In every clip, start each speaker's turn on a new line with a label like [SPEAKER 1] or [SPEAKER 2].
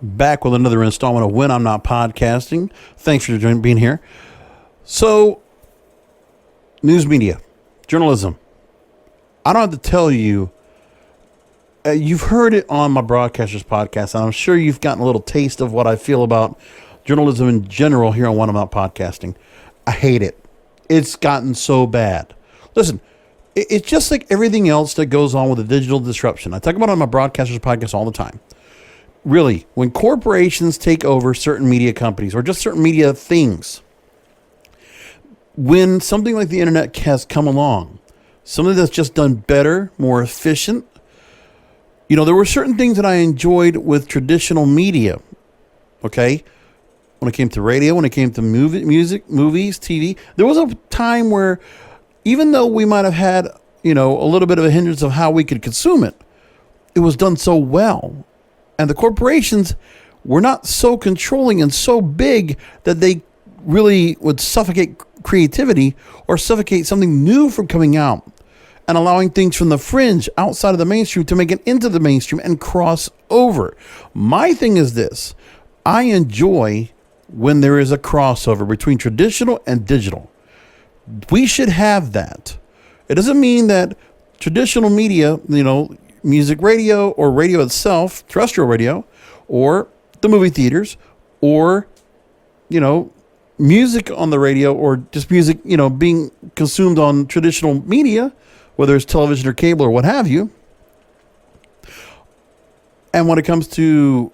[SPEAKER 1] Back with another installment of When I'm Not Podcasting. Thanks for being here. So, news media, journalism. I don't have to tell you, you've heard it on my Broadcasters podcast, and I'm sure you've gotten a little taste of what I feel about journalism in general here on When I'm Not Podcasting. I hate it. It's gotten so bad. Listen, it's just like everything else that goes on with the digital disruption. I talk about it on my Broadcasters podcast all the time. Really, when corporations take over certain media companies or just certain media things, when something like the internet has come along, something that's just done better, more efficient, there were certain things that I enjoyed with traditional media, okay? When it came to radio, when it came to music, movies, TV, there was a time where even though we might have had, a little bit of a hindrance of how we could consume it, it was done so well. And the corporations were not so controlling and so big that they really would suffocate creativity or suffocate something new from coming out and allowing things from the fringe outside of the mainstream to make it into the mainstream and cross over. My thing is this. I enjoy when there is a crossover between traditional and digital. We should have that. It doesn't mean that traditional media, music radio or radio itself, terrestrial radio, or the movie theaters, or, music on the radio, or just music, being consumed on traditional media, whether it's television or cable or what have you. And when it comes to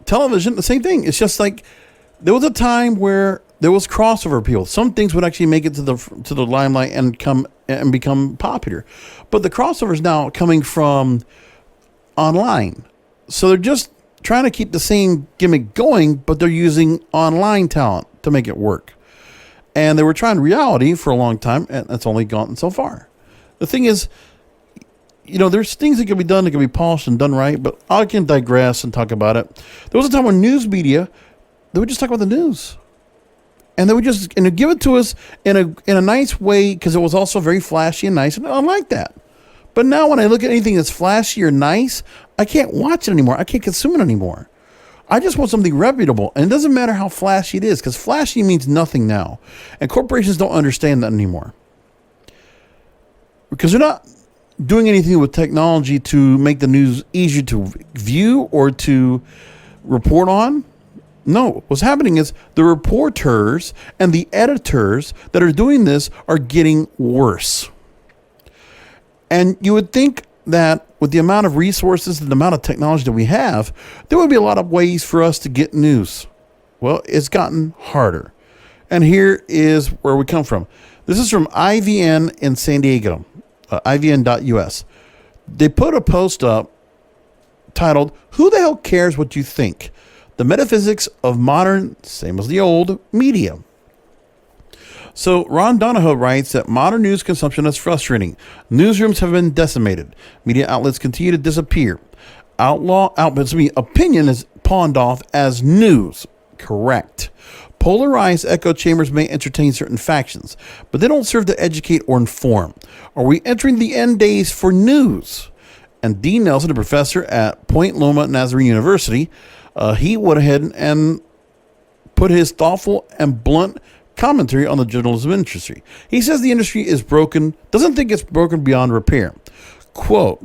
[SPEAKER 1] television, the same thing. It's just like there was a time where there was crossover appeal. Some things would actually make it to the limelight and become popular. But the crossover is now coming from online. So they're just trying to keep the same gimmick going, but they're using online talent to make it work. And they were trying reality for a long time, and that's only gone so far. The thing is, there's things that can be done that can be polished and done right, but I can digress and talk about it. There was a time when news media, they would just talk about the news. And they would just give it to us in a nice way because it was also very flashy and nice. And I like that. But now when I look at anything that's flashy or nice, I can't watch it anymore. I can't consume it anymore. I just want something reputable. And it doesn't matter how flashy it is because flashy means nothing now. And corporations don't understand that anymore. Because they're not doing anything with technology to make the news easier to view or to report on. No, what's happening is the reporters and the editors that are doing this are getting worse. And you would think that with the amount of resources and the amount of technology that we have, there would be a lot of ways for us to get news. Well, it's gotten harder. And here is where we come from. This is from IVN in San Diego, IVN.us. They put a post up titled, "Who the hell cares what you think? The metaphysics of modern, same as the old, media." So Ron Donahoe writes that modern news consumption is frustrating. Newsrooms have been decimated. Media outlets continue to disappear. Opinion is pawned off as news. Correct. Polarized echo chambers may entertain certain factions, but they don't serve to educate or inform. Are we entering the end days for news? And Dean Nelson, a professor at Point Loma Nazarene University, he went ahead and put his thoughtful and blunt commentary on the journalism industry. He says the industry is broken, doesn't think it's broken beyond repair. Quote,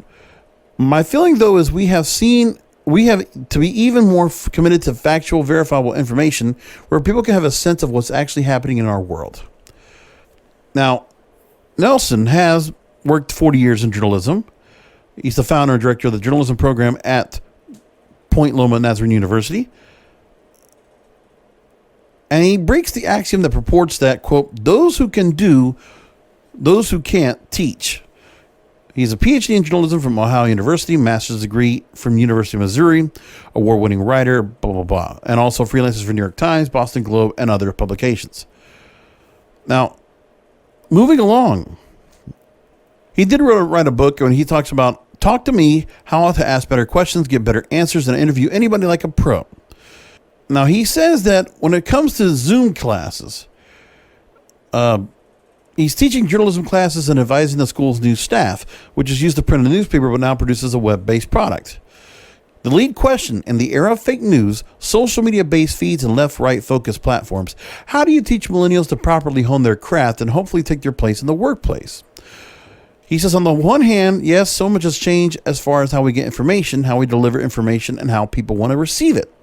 [SPEAKER 1] "My feeling, though, is we have to be even more committed to factual, verifiable information where people can have a sense of what's actually happening in our world." Now, Nelson has worked 40 years in journalism. He's the founder and director of the journalism program at Point Loma Nazarene University. And he breaks the axiom that purports that, quote, "those who can do, those who can't teach." He's a PhD in journalism from Ohio University, master's degree from University of Missouri, award-winning writer, blah, blah, blah, and also freelances for New York Times, Boston Globe, and other publications. Now, moving along, he did write a book when he talks about, "Talk to me, how to ask better questions, get better answers, and interview anybody like a pro." Now, he says that when it comes to Zoom classes, he's teaching journalism classes and advising the school's new staff, which is used to print a newspaper but now produces a web-based product. The lead question in the era of fake news, social media-based feeds, and left-right focused platforms: how do you teach millennials to properly hone their craft and hopefully take their place in the workplace? He says, on the one hand, yes, so much has changed as far as how we get information, how we deliver information, and how people want to receive it.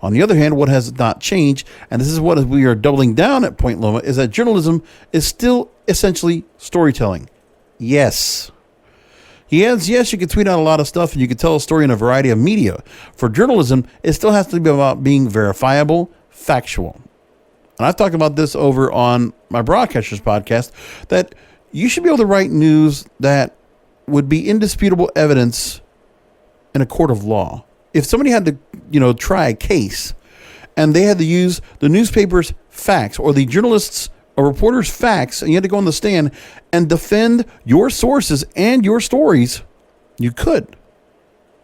[SPEAKER 1] On the other hand, what has not changed, and this is what we are doubling down at Point Loma, is that journalism is still essentially storytelling. Yes. He adds, yes, you can tweet out a lot of stuff and you can tell a story in a variety of media. For journalism, it still has to be about being verifiable, factual. And I've talked about this over on my Broadcasters podcast, that you should be able to write news that would be indisputable evidence in a court of law. If somebody had to, try a case and they had to use the newspaper's facts or the journalist's or reporter's facts, and you had to go on the stand and defend your sources and your stories, you could.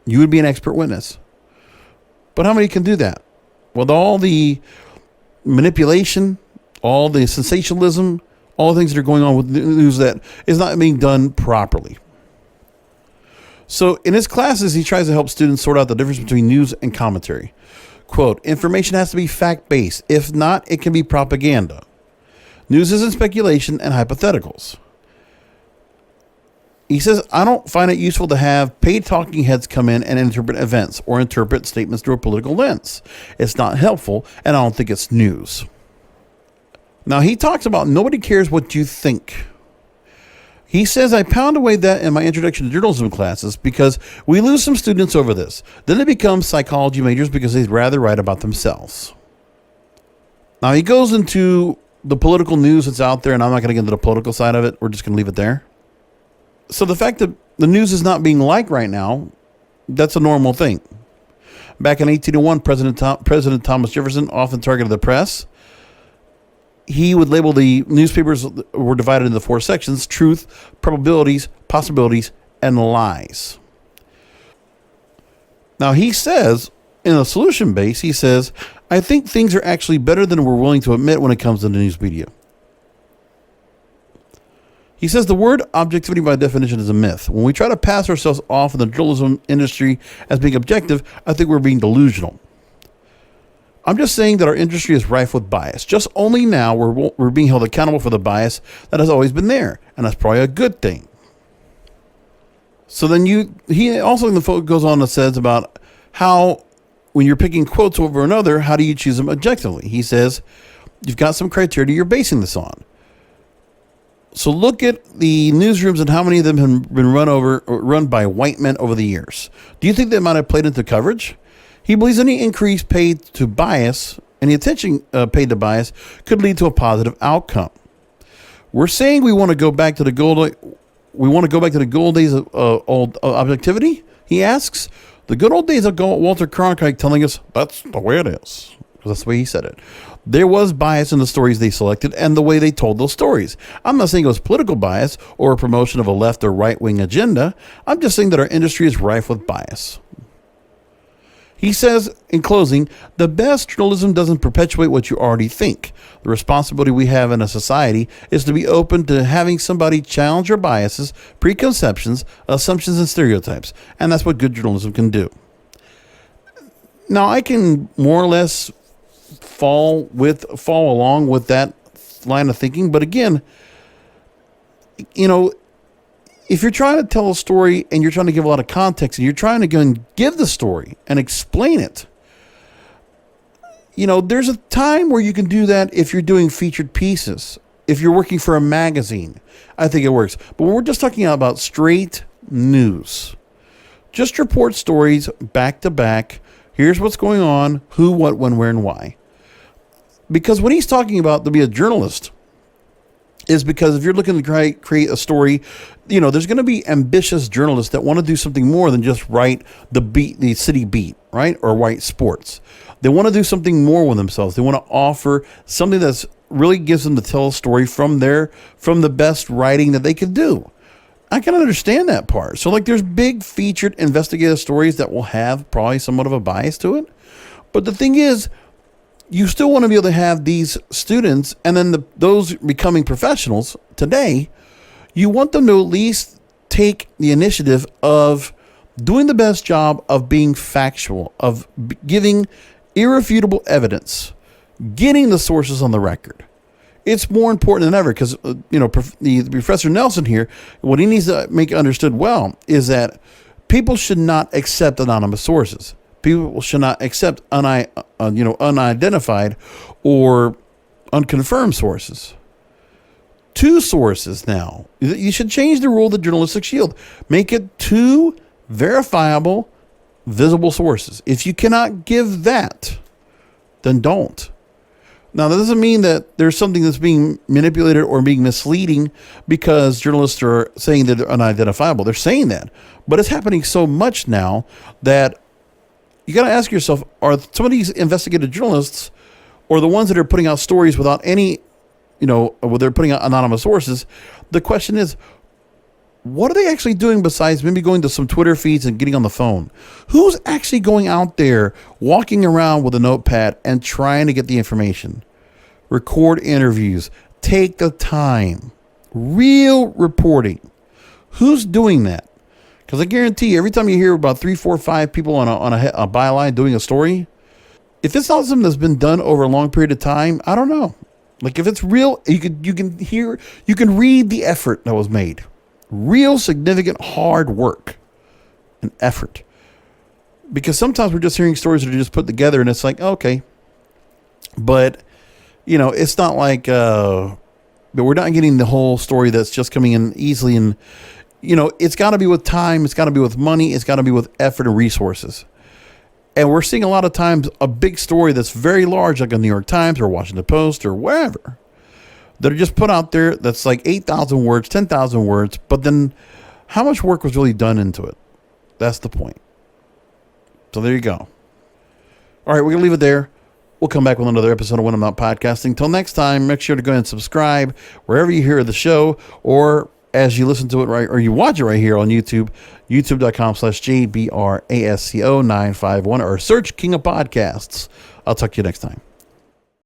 [SPEAKER 1] You would be an expert witness. But how many can do that? With all the manipulation, all the sensationalism, all the things that are going on with news that is not being done properly. So in his classes, he tries to help students sort out the difference between news and commentary. Quote, information has to be fact-based. If not, it can be propaganda. News isn't speculation and hypotheticals. He says, I don't find it useful to have paid talking heads come in and interpret events or interpret statements through a political lens. It's not helpful, and I don't think it's news. Now, he talks about nobody cares what you think. He says, I pound away that in my introduction to journalism classes because we lose some students over this. Then they become psychology majors because they'd rather write about themselves. Now, he goes into the political news that's out there, and I'm not going to get into the political side of it. We're just going to leave it there. So the fact that the news is not being liked right now, that's a normal thing. Back in 1801, President Thomas Jefferson often targeted the press. He would label the newspapers were divided into 4 sections: truth, probabilities, possibilities, and lies. Now he says, in a solution base, he says, I think things are actually better than we're willing to admit when it comes to the news media. He says the word objectivity by definition is a myth. When we try to pass ourselves off in the journalism industry as being objective, I think we're being delusional. I'm just saying that our industry is rife with bias. Just only now we're being held accountable for the bias that has always been there, and that's probably a good thing. So then he also goes on and says about how when you're picking quotes over another, how do you choose them objectively? He says you've got some criteria you're basing this on. So look at the newsrooms and how many of them have been run by white men over the years. Do you think that might have played into coverage? He believes any increase paid to bias, any attention paid to bias, could lead to a positive outcome. We're saying we want to go back to the gold days of old objectivity. He asks, the good old days of Walter Cronkite telling us that's the way it is. That's the way he said it. There was bias in the stories they selected and the way they told those stories. I'm not saying it was political bias or a promotion of a left or right-wing agenda. I'm just saying that our industry is rife with bias. He says, in closing, the best journalism doesn't perpetuate what you already think. The responsibility we have in a society is to be open to having somebody challenge your biases, preconceptions, assumptions, and stereotypes. And that's what good journalism can do. Now, I can more or less fall along with that line of thinking. But again, if you're trying to tell a story and you're trying to give a lot of context and you're trying to go and give the story and explain it, there's a time where you can do that if you're doing featured pieces. If you're working for a magazine, I think it works. But when we're just talking about straight news, just report stories back to back. Here's what's going on, who, what, when, where, and why. Because when he's talking about to be a journalist, is because if you're looking to create a story, there's going to be ambitious journalists that want to do something more than just write the city beat, right? Or write sports. They want to do something more with themselves. They want to offer something that's really gives them to tell a story from the best writing that they can do. I can understand that part. So there's big featured investigative stories that will have probably somewhat of a bias to it. But the thing is, you still want to be able to have these students and then those becoming professionals today, you want them to at least take the initiative of doing the best job of being factual, of giving irrefutable evidence, getting the sources on the record. It's more important than ever because, the Professor Nelson here, what he needs to make understood well is that people should not accept anonymous sources. People should not accept unidentified or unconfirmed sources. 2 sources now. You should change the rule of the journalistic shield. Make it 2 verifiable, visible sources. If you cannot give that, then don't. Now, that doesn't mean that there's something that's being manipulated or being misleading because journalists are saying that they're unidentifiable. They're saying that. But it's happening so much now that you got to ask yourself, are some of these investigative journalists or the ones that are putting out stories without any, where they're putting out anonymous sources, the question is, what are they actually doing besides maybe going to some Twitter feeds and getting on the phone? Who's actually going out there, walking around with a notepad and trying to get the information? Record interviews. Take the time. Real reporting. Who's doing that? Because I guarantee you, every time you hear about 3, 4, 5 people on a byline doing a story, if it's not something that's been done over a long period of time, I don't know. Like if it's real, you can read the effort that was made. Real significant hard work and effort. Because sometimes we're just hearing stories that are just put together and it's like, okay. But, it's not like, but we're not getting the whole story that's just coming in easily. And, it's got to be with time. It's got to be with money. It's got to be with effort and resources. And we're seeing a lot of times a big story that's very large, like a New York Times or Washington Post or wherever, that are just put out there that's like 8,000 words, 10,000 words, but then how much work was really done into it? That's the point. So there you go. All right, we're going to leave it there. We'll come back with another episode of When I'm Not Podcasting. Till next time, make sure to go ahead and subscribe wherever you hear the show or as you listen to it right, or you watch it right here on YouTube, youtube.com/JBRASCO951, or search King of Podcasts. I'll talk to you next time.